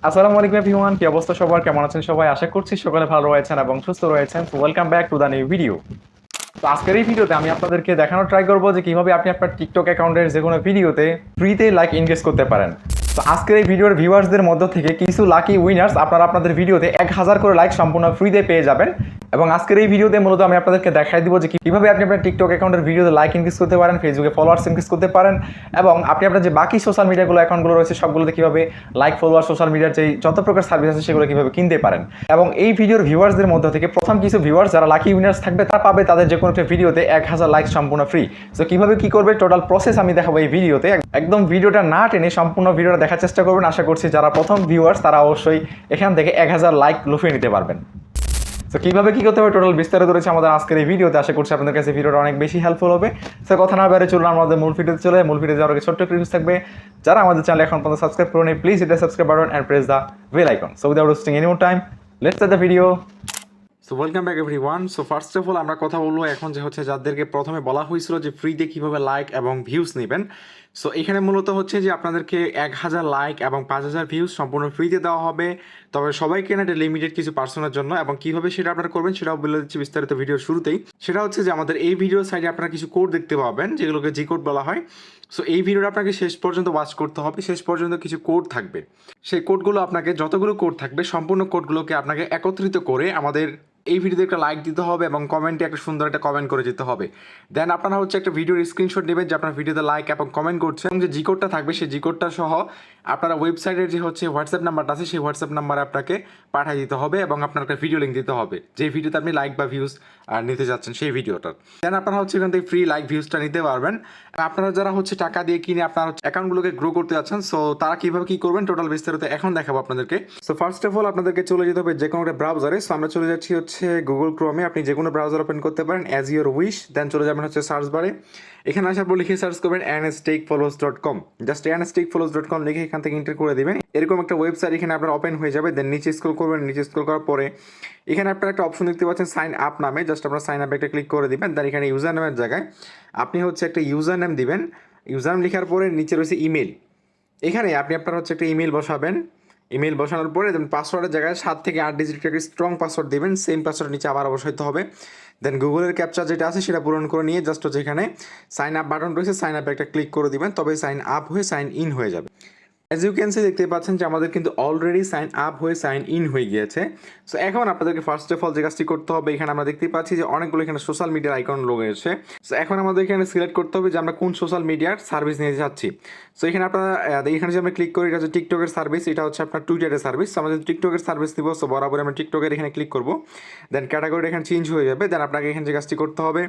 আসসালামু আলাইকুম এভরিওয়ান, কি অবস্থা সবার? কেমন আছেন সবাই? আশা করছি সকালে ভালো রয়েছেন এবং সুস্থ রয়েছেন। So welcome back to the new video. তো আজকের এই ভিডিওতে আমি আপনাদেরকে দেখানোর ট্রাই করবো যে কিভাবে আপনি আপনার টিকটক অ্যাকাউন্টের যে কোনো ভিডিওতে ফ্রিতে লাইক এনগেজ করতে পারেন। তো আজকের এই ভিডিওর ভিউয়ার্সদের মধ্য থেকে কিছু লাকি উইনার্স আপনারা আপনাদের ভিডিওতে 1000 করে লাইক সম্পূর্ণ ফ্রিতে পেয়ে যাবেন। এবং আজকের এই ভিডিওতে মূলত আমি আপনাদেরকে দেখাই দিব যে কিভাবে আপনি আপনার টিকটক অ্যাকাউন্টের ভিডিওতে লাইক ইনক্রিজ করতে পারেন, ফেসবুকে ফলোয়ার্স ইনক্রিজ করতে পারেন, এবং আপনি আপনার যে বাকি সোশ্যাল মিডিয়াগুলো অ্যাকাউন্টগুলো রয়েছে সবগুলোতে কিভাবে লাইক ফলোয়ার সোশ্যাল মিডিয়ার যে যত প্রকার সার্ভিস আছে সেগুলো কিভাবে কিনতে পারেন। এবং এই ভিডিওর ভিউয়ার্সদের মধ্য থেকে প্রথম কিছু ভিউয়ার্স যারা লাকি উইনার্স থাকবে তারা পাবে তাদের যে কোনো একটা ভিডিওতে 1000 লাইক সম্পূর্ণ ফ্রি। সো কিভাবে কি করবে টোটাল প্রসেস আমি দেখাবো এই ভিডিওতে। একদম ভিডিওটা না টেনে সম্পূর্ণ ভিডিওটা দেখার চেষ্টা করবেন। আশা করছি যারা প্রথম ভিউয়ার্স তারা অবশ্যই এখান থেকে 1000 লাইক লুফিয়ে নিতে পারবেন। তো কীভাবে কী করতে হবে টোটাল বিস্তারিত রয়েছে আমাদের আজকের এই ভিডিওতে। আশা করছি আপনাদের কাছে ভিডিওটা অনেক বেশি হেল্পফুল হবে। সো কথা না বেড়ে চলুন আমাদের মূল ভিডিওতে চলে। মূল ভিডিও যাওয়ার আগে ছোট্ট রিভিউজ থাকবে। যারা আমাদের চ্যানেল এখন পর্যন্ত সাবস্ক্রাইব করেনি please hit the subscribe button and press the bell icon. So without wasting any more time let's start the video. So welcome back everyone. So first of all আমরা কথা বলবো এখন যে হচ্ছে যাদেরকে প্রথমে বলা হয়েছিল যে ফ্রিতে কীভাবে লাইক এবং ভিউজ নেবেন। সো এখানে মূলত হচ্ছে যে আপনাদেরকে 1000 লাইক এবং 5000 ভিউজ সম্পূর্ণ ফ্রিতে দেওয়া হবে, তবে সবাইকে না, এটা লিমিটেড কিছু পার্সনের জন্য। এবং কীভাবে সেটা আপনারা করবেন সেটাও বলে দিচ্ছি বিস্তারিত ভিডিওর শুরুতেই। সেটা হচ্ছে যে আমাদের এই ভিডিওর সাইডে আপনারা কিছু কোড দেখতে পাবেন যেগুলোকে জি কোড বলা হয়। সো এই ভিডিওটা আপনাকে শেষ পর্যন্ত ওয়াচ করতে হবে। শেষ পর্যন্ত কিছু কোড থাকবে, সেই কোডগুলো আপনাকে, যতগুলো কোড থাকবে সম্পূর্ণ কোডগুলোকে আপনাকে একত্রিত করে আমাদের এই ভিডিওতে একটা লাইক দিতে হবে এবং কমেন্টে একটা সুন্দর একটা কমেন্ট করে যেতে হবে। দেন আপনারা হচ্ছে একটা ভিডিওর স্ক্রিনশট নেবেন যে আপনার ভিডিওতে লাইক এবং কমেন্ট করছে, এবং যে জি কোডটা থাকবে সেই জি কোডটা সহ আপনারা ওয়েবসাইটের যে হচ্ছে হোয়াটসঅ্যাপ নাম্বারটা আছে সেই হোয়াটসঅ্যাপ নাম্বারে আপনাকে পাঠিয়ে দিতে হবে এবং আপনার একটা ভিডিও লিঙ্ক দিতে হবে যে ভিডিওতে আপনি লাইক বা ভিউজ নিতে যাচ্ছেন সেই ভিডিওটার। দেন আপনারা হচ্ছে এখান থেকে ফ্রি লাইক ভিউজটা নিতে পারবেন। আপনারা যারা হচ্ছে টাকা দিয়ে কিনে আপনার অ্যাকাউন্টগুলোকে গ্রো করতে যাচ্ছেন, সো তারা কীভাবে কী করবেন টোটাল বিস্তারিত এখন দেখাবো আপনাদেরকে। সো ফার্স্ট অফ অল আপনাদেরকে চলে যেতে হবে যে কোনো একটা ব্রাউজারে। সো আমরা চলে যাচ্ছি হচ্ছে গুগল ক্রোমে। আপনি যে কোনো ব্রাউজার ওপেন করতে পারেন অ্যাজ ইউর উইশ। দেন চলে যাবেন হচ্ছে সার্চ বারে। এখানে আসার পর লিখে সার্চ করবেন anestakfollows.com। জাস্ট anestakfollows.com লিখে এখান থেকে এন্টার করে দিবেন। এরকম একটা ওয়েবসাইট এখানে আপনার ওপেন হয়ে যাবে। দেন নিচে স্ক্রল করবেন। নিচে স্ক্রল করার পরে এখানে আপনারা একটা অপশন দেখতে পাচ্ছেন সাইন আপ নামে। জাস্ট আপনারা সাইন আপে একটা ক্লিক করে দিবেন। দেন এখানে ইউজার নেমের জায়গায় আপনি হচ্ছে একটা ইউজার নেম দিবেন। ইউজার নেম লেখার পরে নিচে রয়েছে ইমেল। এখানে আপনি আপনার হচ্ছে একটা ইমেল বসাবেন। ইমেল বসানোর পরে দেন পাসওয়ার্ডের জায়গায় 7 থেকে 8 ডিজিটের একটা স্ট্রং পাসওয়ার্ড দেবেন। সেম পাসওয়ার্ড নিচে আবার বসাইতে হবে। দেন গুগলের ক্যাপচা যেটা আছে সেটা পূরণ করে নিয়ে জাস্ট যেখানে সাইন আপ বাটন রয়েছে সাইন আপে একটা ক্লিক করে দিবেন, তবে সাইন আপ হয়ে সাইন ইন হয়ে যাবে। অ্যাজ ইউ ক্যান সি দেখতে পাচ্ছেন যে আমাদের কিন্তু অলরেডি সাইন আপ হয়ে সাইন ইন হয়ে গিয়েছে। সো এখন আপনাদেরকে ফার্স্ট অফ অল যে কাজটি করতে হবে, এখানে আমরা দেখতে পাচ্ছি যে অনেকগুলো এখানে সোশ্যাল মিডিয়ার আইকন রয়েছে। সো এখন আমাদের এখানে সিলেক্ট করতে হবে যে আমরা কোন সোশ্যাল মিডিয়ার সার্ভিস নিতে চাচ্ছি। সো এখানে আপনারা এখানে যে আমরা ক্লিক করি এটা হচ্ছে টিকটকের সার্ভিস, এটা হচ্ছে আপনার টুইটারের সার্ভিস। আমাদের টিকটকের সার্ভিস দিব। সো বরাবর আমরা টিকটকের এখানে ক্লিক করবো। দেন ক্যাটাগরি এখানে চেঞ্জ হয়ে যাবে। দেন আপনাকে এখানে যে কাজটি করতে হবে,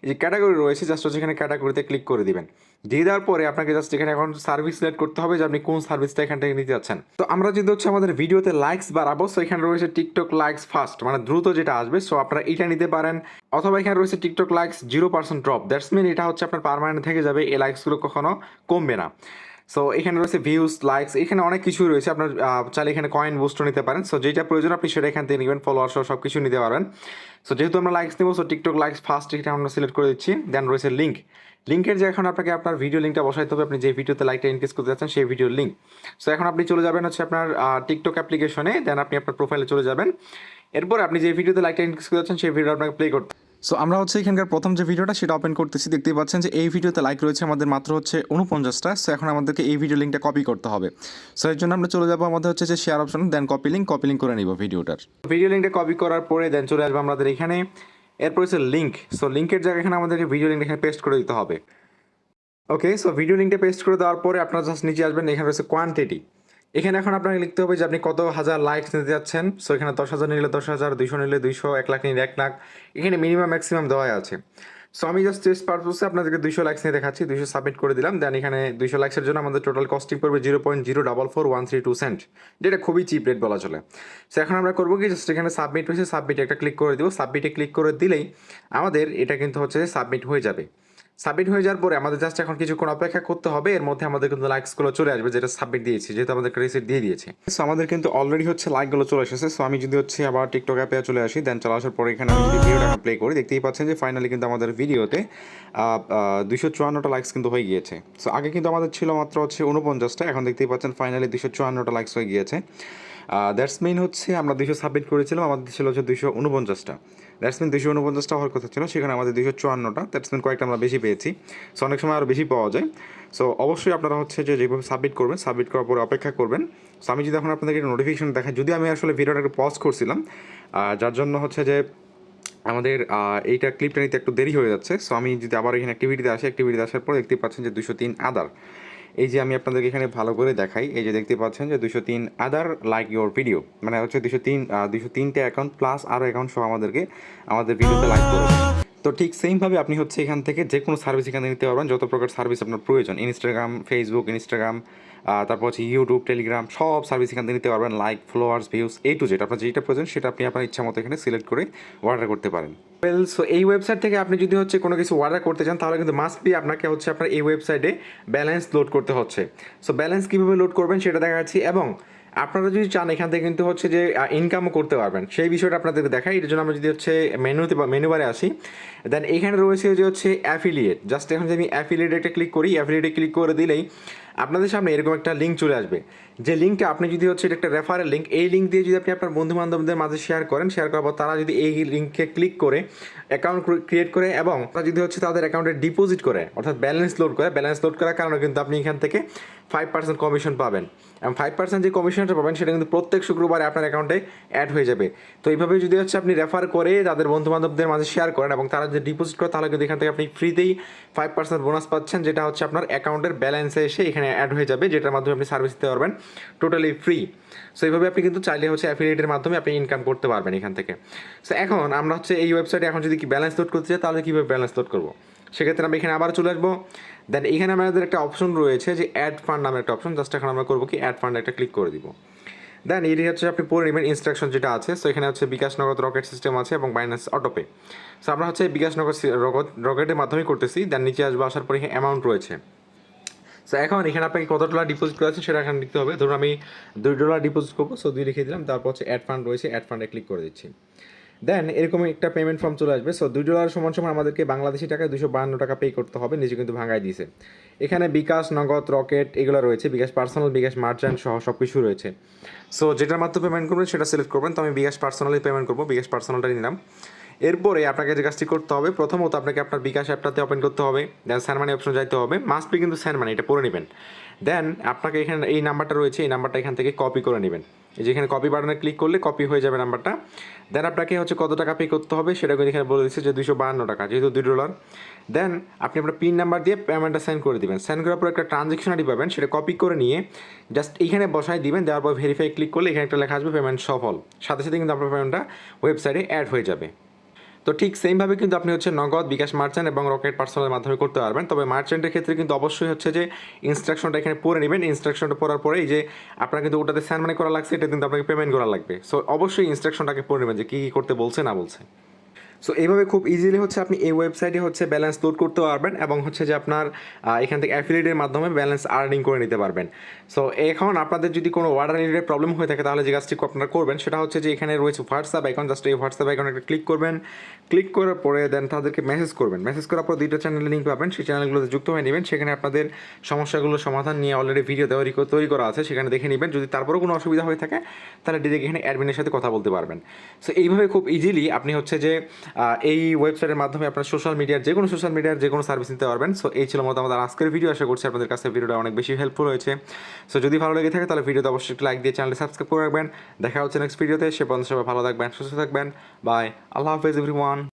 এই যে ক্যাটাগরি রয়েছে জাস্ট হচ্ছে এখানে ক্যাটাগরিতে ক্লিক করে দিবেন। দিয়ে দেওয়ার পরে আপনাকে জাস্ট এখানে এখন সার্ভিস সিলেক্ট করতে হবে যে আপনি কোন সার্ভিসটা এখান থেকে নিতে যাচ্ছেন। তো আমরা যদি হচ্ছে আমাদের ভিডিওতে লাইকস বাড়াবো, সো এখানে রয়েছে টিকটক লাইকস ফার্স্ট, মানে দ্রুত যেটা আসবে। সো আপনারা এটা নিতে পারেন, অথবা এখানে রয়েছে TikTok likes 0% drop. That's mean এটা হচ্ছে আপনার পারমানেন্ট থেকে যাবে, এই লাইকসগুলো কখনো কমবে না। সো এখানে রয়েছে ভিউজ, লাইকস, এখানে অনেক কিছুই রয়েছে। আপনার চাইলে এখানে কয়েন বুস্টও নিতে পারেন। সো যেটা প্রয়োজন আপনি সেটা এখান থেকে নেবেন, ফলোয়ার সহ সব কিছু নিতে পারবেন। সো যেহেতু আমরা লাইকস নেবো, সো টিকটক লাইকস ফার্স্ট এটা আমরা সিলেক্ট করে দিচ্ছি। দেন রয়েছে লিঙ্ক। লিঙ্কের যে এখন আপনাকে আপনার ভিডিও লিঙ্কটা বসাইতে হবে, আপনি যে ভিডিওতে লাইকটা ইনক্রিজ করতে যাচ্ছেন সেই ভিডিওর লিঙ্ক। সো এখন আপনি চলে যাবেন হচ্ছে আপনার টিকটক অ্যাপ্লিকেশনে। দেন আপনি আপনার প্রোফাইলে চলে যাবেন। এরপর আপনি যে ভিডিওতে লাইকটা ইনক্রিজ করতে যাচ্ছেন সেই ভিডিও আপনাকে প্লে করতে। সো আমরা হচ্ছে এখানকার প্রথম যে ভিডিওটা সেটা ওপেন করতেছি। দেখতেই পাচ্ছেন যে এই ভিডিওতে লাইক রয়েছে আমাদের মাত্র হচ্ছে 49টা। সো এখন আমাদেরকে এই ভিডিও লিঙ্কটা কপি করতে হবে। সো এর জন্য আমরা চলে যাবো আমাদের হচ্ছে যে শেয়ার অপশন, দেন কপি লিঙ্ক করে নিব ভিডিওটার। ভিডিও লিঙ্কটা কপি করার পরে দেন চলে আসবো আমাদের এখানে। এরপর হচ্ছে লিঙ্ক। সো লিঙ্কের জায়গায় এখানে আমাদেরকে ভিডিও লিঙ্ক এখানে পেস্ট করে দিতে হবে। ওকে, সো ভিডিও লিঙ্কটা পেস্ট করে দেওয়ার পরে আপনারা জাস্ট নিচে আসবেন, এখানে রয়েছে কোয়ান্টিটি। এখানে এখন আপনাকে লিখতে হবে যে আপনি কত হাজার লাইকস নিতে যাচ্ছেন। সো এখানে 10,000 নিলে 10,000, 200 নিলে 200, 1 লাখ নিলে 1 লাখ। এখানে মিনিমাম ম্যাক্সিমাম দেওয়া আছে। সো আমি জাস্ট টেস্ট পারপাসে আপনাদেরকে 200 লাইকস নিয়ে দেখাচ্ছি। 200 সাবমিট করে দিলাম। দেন এখানে 200 লাইকসের জন্য আমাদের টোটাল কস্টিং পড়বে 0.044132 সেন্ট, যেটা খুবই চিপ রেট বলা চলে। সো এখন আমরা করবো কি, জাস্ট এখানে সাবমিট হয়েছে, সাবমিটে একটা ক্লিক করে দিব। সাবমিটে ক্লিক করে দিলেই আমাদের এটা কিন্তু হচ্ছে সাবমিট হয়ে যাবে। সাবমিট হয়ে যাওয়ার পরে আমাদের জাস্ট এখন কিছুক্ষণ অপেক্ষা করতে হবে, এর মধ্যে আমাদের কিন্তু লাইকসগুলো চলে আসবে যেটা সাবমিট দিয়েছি, যেহেতু আমাদের রিসিট দিয়ে দিয়েছে। সো আমাদের কিন্তু অলরেডি হচ্ছে লাইকগুলো চলে এসেছে। সো আমি যদি হচ্ছে আবার টিকটক অ্যাপে চলে আসি, দেন চলে আসার পরে এখানে আমি যদি ভিডিওটা প্লে করি, দেখতেই পাচ্ছেন যে ফাইনালি কিন্তু আমাদের ভিডিওতে 254টা লাইকস কিন্তু হয়ে গিয়েছে। সো আগে কিন্তু আমাদের ছিল মাত্র হচ্ছে 49টা, এখন দেখতেই পাচ্ছেন ফাইনালি 254টা লাইকস হয়ে গিয়েছে। দ্যাটস মিন হচ্ছে আমরা 200 সাবমিট করেছিলাম, আমাদের ছিল হচ্ছে 249টা। দ্যাটস মিন 249টা হওয়ার কথা ছিল, সেখানে আমাদের 254টা। দ্যাটস মিন কয়েকটা আমরা বেশি পেয়েছি। সো অনেক সময় আরও বেশি পাওয়া যায়। সো অবশ্যই আপনারা হচ্ছে যে যেভাবে সাবমিট করবেন, সাবমিট করার পরে অপেক্ষা করবেন। সো আমি যদি এখন আপনাদেরকে নোটিফিকেশন দেখাই, যদি আমি আসলে ভিডিওটাকে পজ করছিলাম, যার জন্য হচ্ছে যে আমাদের এইটা ক্লিপটা নিতে একটু দেরি হয়ে যাচ্ছে। সো আমি যদি আবার এখানে অ্যাক্টিভিটিতে আসি, অ্যাক্টিভিটিতে আসার পর দেখতে পাচ্ছেন যে 203 আদার, এই যে আমি আপনাদেরকে এখানে ভালো করে দেখাই, এই যে দেখতে পাচ্ছেন যে 203 আদার লাইক ইউর ভিডিও, মানে হচ্ছে 203টে অ্যাকাউন্ট প্লাস আরও অ্যাকাউন্ট সহ আমাদের ভিডিওতে লাইক করেছে। তো ঠিক সেমভাবে আপনি হচ্ছে এখান থেকে যে কোনো সার্ভিস এখানে নিতে পারবেন, যত প্রকার সার্ভিস আপনার প্রয়োজন, ইনস্টাগ্রাম, ফেসবুক, তারপর হচ্ছে ইউটিউব, টেলিগ্রাম, সব সার্ভিস এখান থেকে নিতে পারবেন। Like, followers, views, to Z আপনার যেটা প্রয়োজন সেটা আপনি আপনার ইচ্ছা মতো এখানে সিলেক্ট করে অর্ডার করতে পারেন। সো এই ওয়েবসাইট থেকে আপনি যদি হচ্ছে কোনো কিছু অর্ডার করতে চান, তাহলে কিন্তু মাস্ট বি আপনাকে হচ্ছে আপনার এই ওয়েবসাইটে ব্যালেন্স লোড করতে হচ্ছে। সো ব্যালেন্স কীভাবে লোড করবেন সেটা দেখাচ্ছি, এবং আপনারা যদি চান এখান থেকে কিন্তু হচ্ছে যে ইনকামও করতে পারবেন, সেই বিষয়টা আপনাদেরকে দেখাই। এর জন্য আমরা যদি হচ্ছে মেনু বারে আসি, দেন এখানে রয়েছে যে হচ্ছে অ্যাফিলিয়েট। জাস্ট এখন যদি আমি অ্যাফিলিয়েটে ক্লিক করি, অ্যাফিলিয়েটে ক্লিক করে দিলেই আপনাদের সামনে এরকম একটা লিঙ্ক চলে আসবে, যে লিঙ্কটা আপনি যদি হচ্ছে এটা একটা রেফারেল লিঙ্ক, এই লিঙ্ক দিয়ে যদি আপনি আপনার বন্ধু বান্ধবদের মাঝে শেয়ার করেন, শেয়ার করার পর তারা যদি এই লিঙ্কে ক্লিক করে অ্যাকাউন্ট ক্রিয়েট করে, এবং তারা যদি হচ্ছে তাদের অ্যাকাউন্টে ডিপোজিট করে, অর্থাৎ ব্যালেন্স লোড করে, ব্যালেন্স লোড করার কারণে কিন্তু আপনি এখান থেকে 5% কমিশন পাবেন, এবং 5% যে কমিশনটা পাবেন সেটা কিন্তু প্রত্যেক শুক্রবারে আপনার অ্যাকাউন্টে অ্যাড হয়ে যাবে। তো এইভাবে যদি হচ্ছে আপনি রেফার করে তাদের বন্ধু বান্ধবদের মাঝে শেয়ার করেন এবং তারা যদি ডিপোজিট করে, তাহলে কিন্তু এখান থেকে আপনি ফ্রিতেই 5% বোনাস পাচ্ছেন, যেটা হচ্ছে আপনার অ্যাকাউন্টের ব্যালেন্সে এসে এখানে অ্যাড হয়ে যাবে, যেটার মাধ্যমে আপনি সার্ভিস দিতে পারবেন টোটালি ফ্রি। সো এইভাবে আপনি কিন্তু চাইলে হচ্ছে অ্যাফিলিয়েটের মাধ্যমে আপনি ইনকাম করতে পারবেন এখান থেকে। সো এখন আমরা হচ্ছে এই ওয়েবসাইটে এখন যদি কি ব্যালেন্স লোড করতে চাই, তাহলে কীভাবে ব্যালেন্স লোড করবো, সেক্ষেত্রে আমরা এখানে আবার চলে আসবো। দেন এখানে আমাদের একটা অপশন রয়েছে যে অ্যাড ফান্ড নামের একটা অপশন, জাস্ট এখন আমরা করবো কি অ্যাড ফান্ড একটা ক্লিক করে দিব। দেন এটি হচ্ছে আপনি পড়ে নেবেন ইনস্ট্রাকশন যেটা আছে। সো এখানে হচ্ছে বিকাশ নগদ রকেট সিস্টেম আছে এবং বাইন্যান্স অটোপে। সো আমরা হচ্ছে বিকাশ নগদ রকেটের মাধ্যমে করতেছি। দেন নিচে আসবো, আসার পরে এখানে অ্যামাউন্ট রয়েছে। সো এখন এখানে আপনাকে কত ডলার ডিপোজিট করা আছে সেটা এখানে লিখতে হবে। ধরুন আমি $2 ডিপোজিট করবো, সো 2 লিখে দিলাম। তারপর হচ্ছে অ্যাড ফান্ড রয়েছে, অ্যাড ফান্ডে ক্লিক করে দিচ্ছি। দেন এরকম একটা পেমেন্ট ফর্ম চলে আসবে। সো $2 সমান সমান আমাদেরকে বাংলাদেশি টাকায় 252 টাকা পে করতে হবে, নিজে কিন্তু ভাঙায় দিয়েছে। এখানে বিকাশ, নগদ, রকেট এগুলো রয়েছে, বিকাশ পার্সোনাল, বিকাশ মার্চেন্ট সহ সব কিছু রয়েছে। সো যেটার মাধ্যমে পেমেন্ট করবেন সেটা সিলেক্ট করবেন। তো আমি বিকাশ পার্সোনালি পেমেন্ট করবো, বিকাশ পার্সোনালটা নিলাম। এরপরে আপনাকে যে কাজটি করতে হবে, প্রথমত আপনাকে আপনার বিকাশ অ্যাপটাতে ওপেন করতে হবে, দেন স্যান্ড মানি অপশন যাইতে হবে, মাস্ট বি কিন্তু স্যান্ড মানি, এটা পড়ে নেবেন। দেন আপনাকে এখানে এই নাম্বারটা রয়েছে, এই নাম্বারটা এখান থেকে কপি করে নেবেন। এই যে এখানে কপি বাটনে ক্লিক করলে কপি হয়ে যাবে নাম্বারটা। দেন আপনাকে হচ্ছে কত টাকা পে করতে হবে সেটা কিন্তু এখানে বলে দিচ্ছে যে 252 টাকা, যেহেতু $2। দেন আপনি আপনার পিন নাম্বার দিয়ে পেমেন্টটা সেন্ড করে দিবেন। সেন্ড করার পর একটা ট্রানজ্যাকশন আইডি পাবেন, সেটা কপি করে নিয়ে জাস্ট এইখানে বসাই দিবেন। দেওয়ার পর ভেরিফাই ক্লিক করলে এখানে একটা লেখা আসবে পেমেন্ট সফল, সাথে সাথে কিন্তু আপনার পেমেন্টটা ওয়েবসাইটে অ্যাড হয়ে যাবে। তো ঠিক সেমভাবে কিন্তু আপনি হচ্ছে নগদ, বিকাশ মার্চেন্ট এবং রকেট পার্সোনালের মাধ্যমে করতে পারবেন। তবে মার্চেন্টের ক্ষেত্রে কিন্তু অবশ্যই হচ্ছে যে ইনস্ট্রাকশনটা এখানে পড়ে নেবেন। ইনস্ট্রাকশনটা পড়ার পরে এই যে আপনার কিন্তু ওটাতে স্যান্ড মানি করা লাগছে, এটা কিন্তু আপনাকে পেমেন্ট করা লাগবে। সো অবশ্যই ইনস্ট্রাকশনটাকে পড়ে নেবেন যে কী কী করতে বলছে না বলছে। সো এইভাবে খুব ইজিলি হচ্ছে আপনি এই ওয়েবসাইটে হচ্ছে ব্যালেন্স লোড করতে পারবেন, এবং হচ্ছে যে আপনার এখান থেকে অ্যাফিলিয়েটের মাধ্যমে ব্যালেন্স আর্নিং করে নিতে পারবেন। সো এখন আপনাদের যদি কোনো অর্ডার রিলেটেড প্রবলেম হয়ে থাকে, তাহলে যে কাজটি আপনারা করবেন সেটা হচ্ছে যে এখানে রয়েছে হোয়াটসঅ্যাপ আইকন, জাস্ট এই হোয়াটসঅ্যাপ আইকন একটা ক্লিক করবেন। ক্লিক করার পরে দেন তাদেরকে মেসেজ করবেন। মেসেজ করার পর 2টা চ্যানেলের লিঙ্ক পাবেন, সেই চ্যানেলগুলোতে যুক্ত হয়ে নেবেন। সেখানে আপনাদের সমস্যাগুলোর সমাধান নিয়ে অলরেডি ভিডিও তৈরি করা আছে, সেখানে দেখে নেবেন। যদি তারপরেও কোনো অসুবিধা হয়ে থাকে, তাহলে ডিরেক্ট এখানে অ্যাডমিনের সাথে কথা বলতে পারবেন। সো এইভাবে খুব ইজিলি আপনি হচ্ছে যে এই ওয়েবসাইটের মাধ্যমে আপনার সোশ্যাল মিডিয়ার যে কোনো সার্ভিস নিতে পারবেন। সো এই ছিল মতো আমাদের আজকের ভিডিও। আশা করছি আপনাদের কাছে ভিডিওটা অনেক বেশি হেল্পফুল হয়েছে। সো যদি ভালো লেগে থাকে তাহলে ভিডিওতে অবশ্যই একটু লাইক দিয়ে চ্যানেলটি সাবস্ক্রাইব করে রাখবেন। দেখা হচ্ছে নেক্সট ভিডিওতে। সে পর্যন্ত সবাই ভালো থাকবেন, সুস্থ থাকবেন। বাই, আল্লাহ হাফেজ এভরিওয়ান।